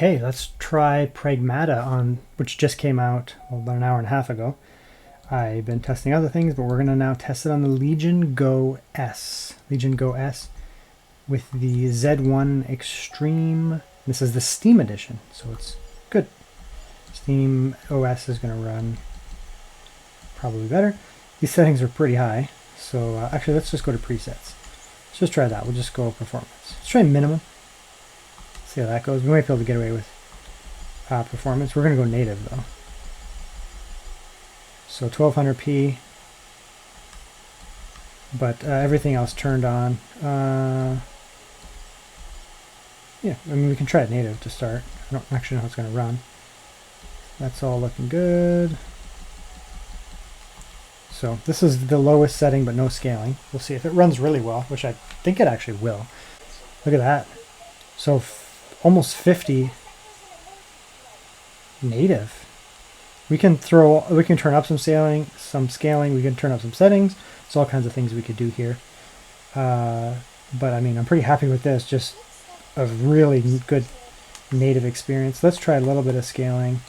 Okay, let's try PRAGMATA on, which just came out about an hour and a half ago. I've been testing other things, but we're going to now test it on the Legion Go S. Legion Go S with the Z1 Extreme. This is the Steam edition, so it's good. Steam OS is going to run probably better. These settings are pretty high, so actually let's just go to presets. Let's just try that. We'll just go performance. Let's try minimum. See how that goes. We might be able to get away with performance. We're going to go native though. So 1200p, but everything else turned on. Yeah, I mean we can try it native to start. I don't actually know how it's going to run. That's all looking good. So this is the lowest setting, but no scaling. We'll see if it runs really well, which I think it actually will. Look at that. So almost 50 native. We can turn up some scaling, we can turn up some settings. There's all kinds of things we could do here. But I mean, I'm pretty happy with this. Just a really good native experience. Let's try a little bit of scaling.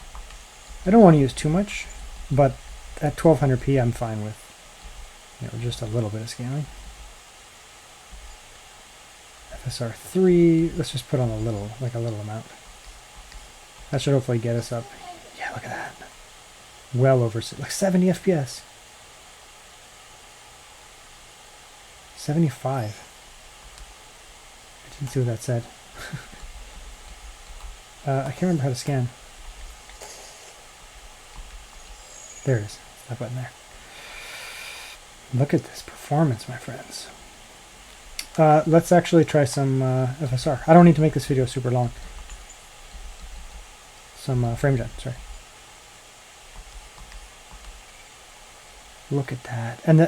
I don't want to use too much, but at 1200p I'm fine with, you know, just a little bit of scaling. FSR3, let's just put on a little amount. That should hopefully get us up. Yeah, look at that. Well over, like 70 FPS. 75. I didn't see what that said. I can't remember how to scan. There it is. That button there. Look at this performance, my friends. Let's actually try some FSR. I don't need to make this video super long. Some Framegen, sorry. Look at that. And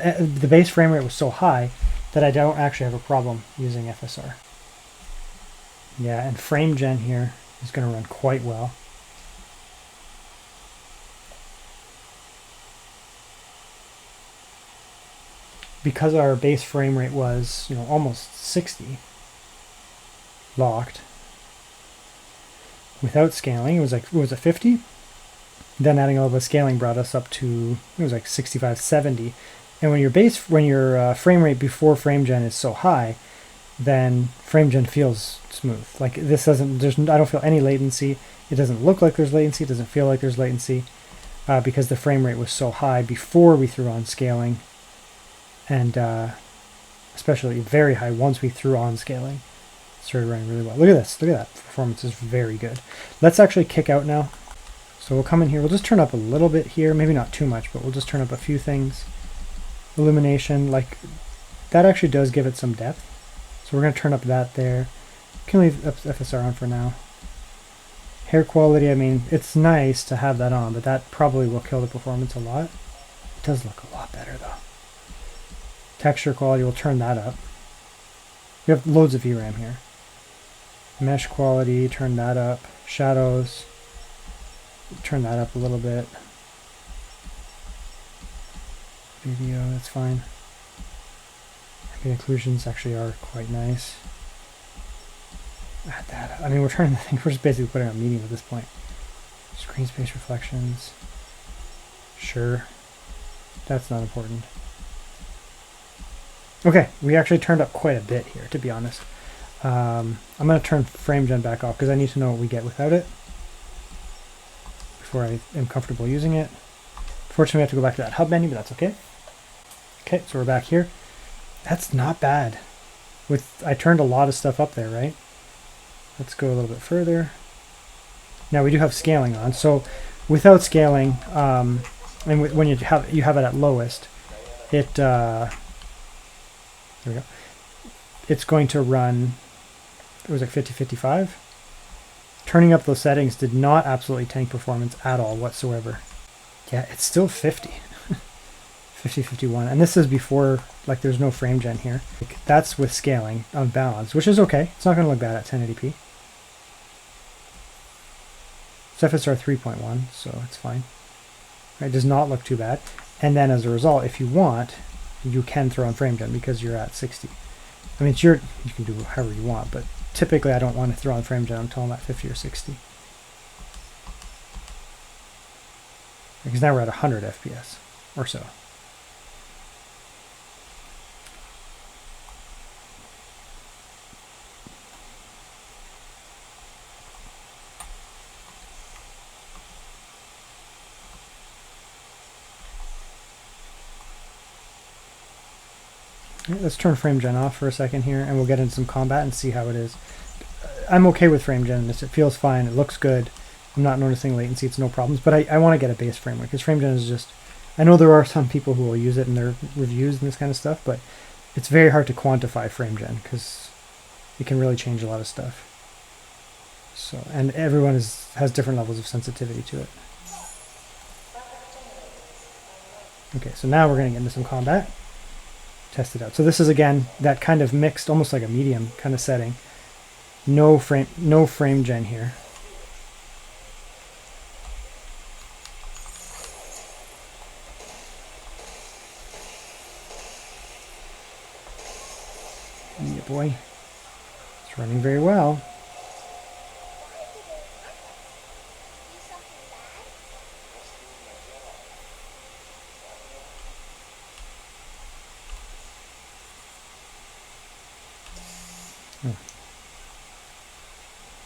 the base frame rate was so high that I don't actually have a problem using FSR. Yeah, and Framegen here is going to run quite well. Because our base frame rate was, you know, almost 60 locked without scaling, it was like, what was it, 50? Then adding a little bit of scaling brought us up to, it was like 65, 70. And when your frame rate before Framegen is so high, then Framegen feels smooth. Like this doesn't, I don't feel any latency. It doesn't look like there's latency. It doesn't feel like there's latency because the frame rate was so high before we threw on scaling. And especially very high once we threw on scaling. It started running really well. Look at this. Look at that. Performance is very good. Let's actually kick out now. So we'll come in here. We'll just turn up a little bit here. Maybe not too much, but we'll just turn up a few things. Illumination, like that actually does give it some depth. So we're going to turn up that there. Can leave FSR on for now. Hair quality, I mean, it's nice to have that on, but that probably will kill the performance a lot. It does look a lot better though. Texture quality, we'll turn that up. We have loads of VRAM here. Mesh quality, turn that up. Shadows, turn that up a little bit. Video, that's fine. Ambient occlusions actually are quite nice. Add that. I mean, we're just basically putting on medium at this point. Screen space reflections. Sure. That's not important. Okay, we actually turned up quite a bit here, to be honest. I'm going to turn Framegen back off because I need to know what we get without it before I am comfortable using it. Fortunately, we have to go back to that hub menu, but that's okay. Okay, so we're back here. That's not bad. I turned a lot of stuff up there, right? Let's go a little bit further. Now we do have scaling on. So without scaling, and when you have it at lowest, there we go. It's going to run, it was like 50, 55. Turning up those settings did not absolutely tank performance at all whatsoever. Yeah, it's still 50. 50, 51. And this is before, like there's no Framegen here. Like, that's with scaling on balance, which is okay. It's not going to look bad at 1080p. It's FSR 3.1, so it's fine. Right, it does not look too bad. And then as a result, if you want, you can throw on Framegen because you're at 60. I mean, you can do however you want, but typically I don't want to throw on Framegen until I'm at 50 or 60. Because now we're at 100 FPS or so. Let's turn frame gen off for a second here, and we'll get into some combat and see how it is. I'm okay with frame gen. It feels fine. It looks good. I'm not noticing latency. It's no problems. But I want to get a base frame rate, because frame gen is just... I know there are some people who will use it in their reviews and this kind of stuff, but it's very hard to quantify frame gen, because it can really change a lot of stuff. So, and everyone has different levels of sensitivity to it. Okay, so now we're going to get into some combat. Test it out. So this is again that kind of mixed, almost like a medium kind of setting. No frame gen here. Yeah, boy, it's running very well.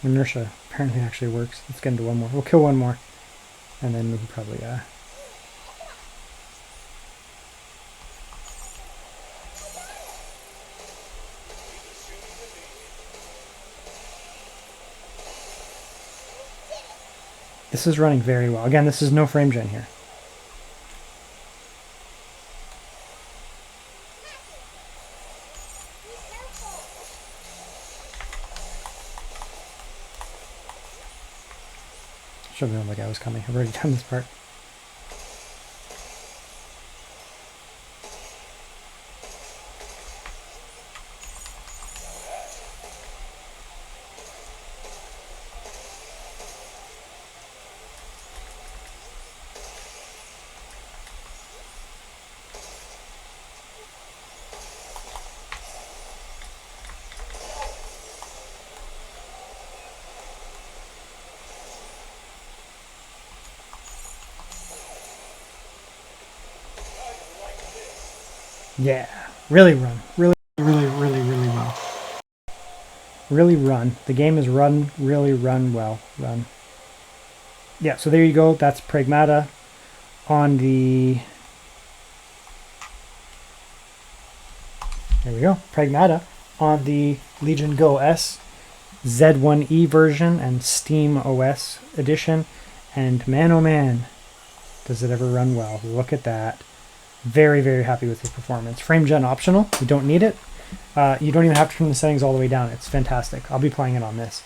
Inertia apparently actually works. Let's get into one more. We'll kill one more, and then we can probably This is running very well. Again, this is no frame gen here. Should have known the guy was coming. I've already done this part. Yeah, really run. Really well. Really run. The game is really run well. Run. Yeah, so there you go. That's Pragmata on the... There we go. Pragmata on the Legion Go S Z1E version and Steam OS edition. And man, oh man, does it ever run well. Look at that. Very, very happy with the performance. Frame gen optional. You don't need it. You don't even have to turn the settings all the way down. It's fantastic. I'll be playing it on this.